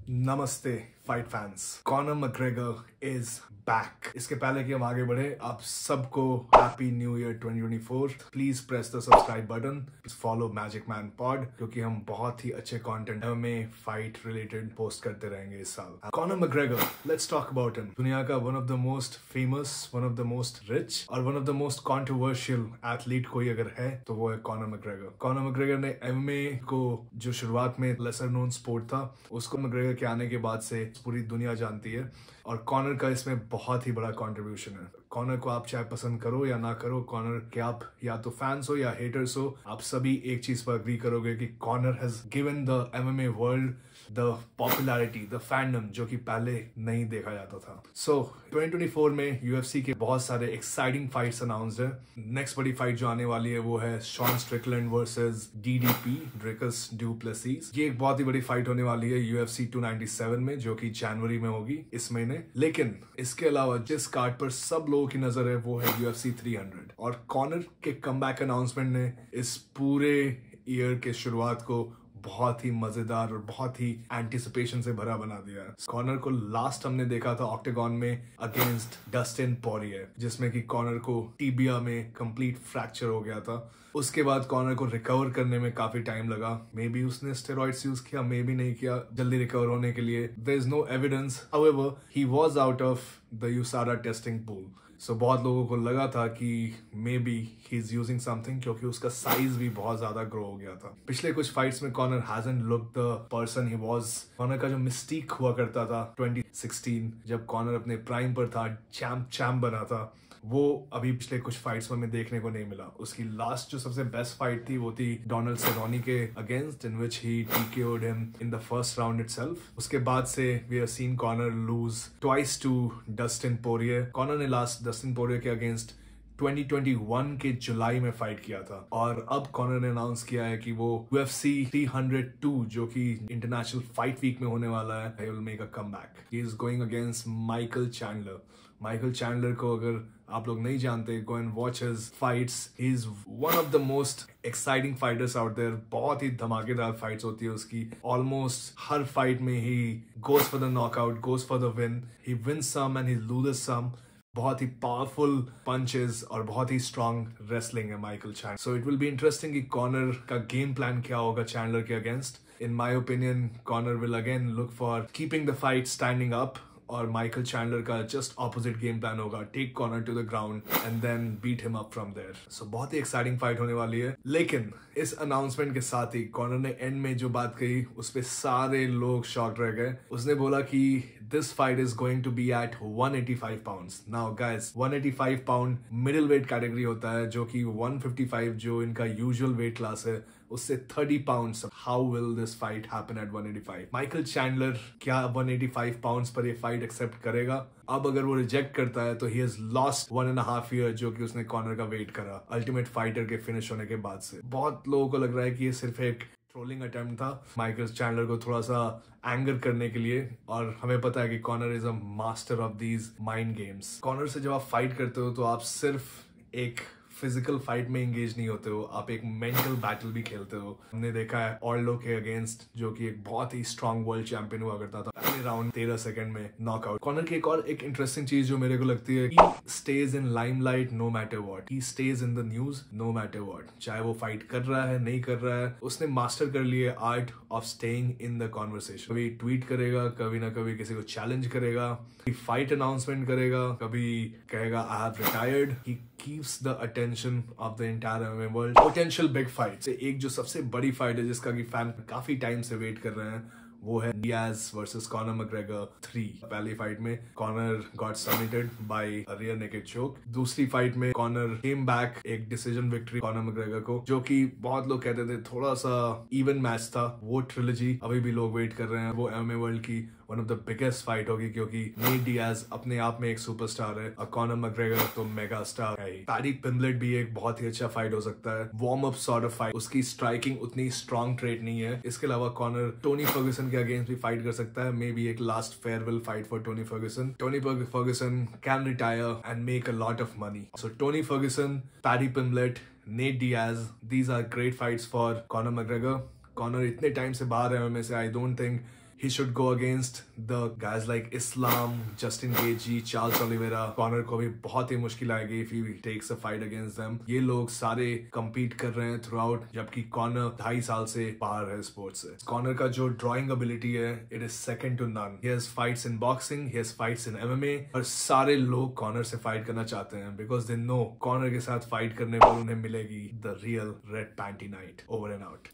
नमस्ते fight fans. Conor McGregor is back. इसके पहले कि हम आगे बढ़े, आप सबको happy new year 2024। Please press the subscribe button, follow magic man pod, क्योंकि हम बहुत ही अच्छे कंटेंट में फाइट रिलेटेड पोस्ट करते रहेंगे इस साल। Conor McGregor, let's talk about him. दुनिया का one of the most famous, one of the most rich और one of the most controversial athlete कोई अगर है तो वो है कॉनर मैकग्रेगर। कॉनर मैकग्रेगर ने एमएमए को, जो शुरुआत में लेसर नोन स्पोर्ट था, उसको मैकग्रेगर के आने के बाद से पूरी दुनिया जानती है और कॉनर का इसमें बहुत ही बड़ा कंट्रीब्यूशन है। कॉनर को आप चाहे पसंद करो या ना करो, कॉनर के आप या तो फैंस हो या हेटर्स हो, आप सभी एक चीज पर अग्री करोगे कि Conor has given the MMA world the popularity, the fandom जो कि पहले नहीं देखा जाता था। सो 2024 में यूएफसी के बहुत सारे एक्साइटिंग फाइट्स अनाउंस्ड है। नेक्स्ट बड़ी फाइट जो आने वाली है वो है Sean Strickland versus DDP, Dricus Du Plessis. ये एक बहुत ही बड़ी फाइट होने वाली है यूएफसी 297 में, जो कि जनवरी में होगी इस महीने। लेकिन इसके अलावा जिस कार्ड पर सब लोगों की नजर है वो है यूएफसी 300 और कॉनर के कमबैक अनाउंसमेंट ने इस पूरे ईयर के शुरुआत को बहुत ही मजेदार और बहुत ही एंटिसिपेशन से भरा बना दिया है। कॉनर को लास्ट हमने देखा था ऑक्टेगॉन में अगेंस्ट डस्टिन पोरियर, जिसमें कि कॉनर को टीबिया में कंप्लीट फ्रैक्चर हो गया था। उसके बाद कॉनर को रिकवर करने में काफी टाइम लगा। मे बी उसने स्टेरॉइड्स यूज किया, मे बी नहीं किया जल्दी रिकवर होने के लिए। There is no evidence. However he was out of the USADA testing pool. So बहुत लोगों को लगा था कि may be he is using something, क्योंकि उसका साइज भी बहुत ज्यादा ग्रो हो गया था। पिछले कुछ फाइट्स में Conor hasn't look the person ही वाज। कॉनर का जो मिस्टीक हुआ करता था 2016 जब कॉनर अपने प्राइम पर था, चैम्प बना था, वो अभी पिछले कुछ फाइट्स में हमें देखने को नहीं मिला। उसकी लास्ट जो सबसे बेस्ट फाइट थी वो थी डोनाल्ड सेरोनी के against, in which he TKO'd him in the first round itself. उसके बाद से we have seen Conor lose twice to Dustin Poirier. Conor ने लास्ट डस्टिन पोरियर के अगेंस्ट 2021 के जुलाई में फाइट किया था और अब कॉनर ने अनाउंस किया है कि वो UFC 302 जो कि इंटरनेशनल फाइट वीक में होने वाला है, he will make a comeback. He is going against Michael Chandler. Michael Chandler को अगर आप लोग नहीं जानते, go and watch his fights. He is one of the most exciting fighters out there. बहुत ही धमाकेदार फाइट्स होती है उसकी। Almost हर फाइट में he goes for the knockout, goes for the win. He wins some and he loses some. बहुत ही powerful punches और बहुत ही स्ट्रॉन्ग रेसलिंग है Michael Chandler. So it will be interesting कि कॉनर का गेम प्लान क्या होगा चैंडलर के against. In my opinion Conor will again look for keeping the fight standing up और माइकल चैंडलर का जस्ट ऑपोजिट गेम प्लान होगा, take Conor to the ground and then beat him up from there. So बहुत ही exciting fight होने वाली है। लेकिन इस अनाउंसमेंट के साथ ही कॉनर ने एंड में जो बात कही उस पे सारे लोग शॉक रह गए। उसने बोला कि this fight is going to be at 185 pounds. Now guys, 185 pound middle weight category होता है, जो कि 155 जो इनका usual weight class है उससे 30 pounds. How will this fight happen at 185? Michael Chandler क्या 185 pounds पर ये फाइट एक्सेप्ट करेगा? अब अगर वो रिजेक्ट करता है तो he has lost 1.5 year जो कि उसने कॉनर का वेट करा अल्टीमेट फाइटर के फिनिश होने के बाद से। बहुत लोगों को लग रहा है कि ये सिर्फ एक ट्रोलिंग अटेम्प्ट था माइकल चैंडलर को थोड़ा सा एंगर करने के लिए, और हमें पता है कि Conor is a master of these mind games. Conor से जब आप फाइट करते हो तो आप सिर्फ एक फिजिकल फाइट में एंगेज नहीं होते हो, आप एक मेंटल बैटल भी खेलते हो। हमने देखा है ऑल्डो के अगेंस्ट, जो कि एक बहुत ही स्ट्रॉन्ग वर्ल्ड चैंपियन हुआ करता था, पहले राउंड 13 सेकंड में नॉकआउट। कॉनर की एक और एक इंटरेस्टिंग चीज जो मेरे को लगती है, he stays in limelight no matter what, he stays in the news no matter what. चाहे वो फाइट कर रहा है नहीं कर रहा है, उसने मास्टर कर लिया art of staying in the conversation. कभी ट्वीट करेगा, कभी ना कभी किसी को चैलेंज करेगा, फाइट अनाउंसमेंट करेगा, कभी कहेगा I have retired. He keeps the attention of the entire MMA world. Potential big fight से एक जो सबसे बड़ी फाइट है जिसका कि फैन काफी टाइम से वेट कर रहे हैं वो है डियाज वर्सेस कॉनर मैकग्रेगर 3। पहली फाइट में Conor got submitted by a rear naked choke. दूसरी फाइट में कॉनर केम बैक एक डिसीजन विक्ट्री कॉनर मैकग्रेगर को, जो कि बहुत लोग कहते थे थोड़ा सा इवन मैच था। वो ट्रिलॉजी अभी भी लोग वेट कर रहे हैं, वो एमएमए वर्ल्ड की one of the biggest fight होगी, क्योंकि नेट डियाज अपने आप में एक सुपरस्टार है और कॉनर मैकग्रेगर तो मेगा स्टार है। पैडी पिम्बलेट भी एक बहुत ही अच्छा फाइट हो सकता है, warm up sort of fight. उसकी स्ट्राइकिंग उतनी स्ट्रॉन्ग ट्रेड नहीं है। इसके अलावा कॉनर टोनी फर्ग्यूसन के अगेंस्ट भी फाइट कर सकता है, मे बी एक last farewell fight for Tony Ferguson. Tony Ferguson can retire and make a lot of money. So Tony Ferguson, Paddy Pimblett, Nate Diaz, these are great fights for Conor McGregor. Conor इतने time से बाहर है उनमें से, I don't think he should go against the guys like Islam, Justin Gaethje, Charles Oliveira. Conor को भी बहुत ही मुश्किल आएगी if he takes a fight against them. ये लोग सारे compete कर रहे हैं throughout, जबकि कॉनर 2.5 साल से बाहर है स्पोर्ट्स से. कॉनर का जो drawing ability है, it is second to none. He has fights in boxing, he has fights in MMA, और सारे लोग कॉनर से फाइट करना चाहते हैं because they know कॉनर के साथ फाइट करने पर उन्हें मिलेगी the real red panty night. Over and out.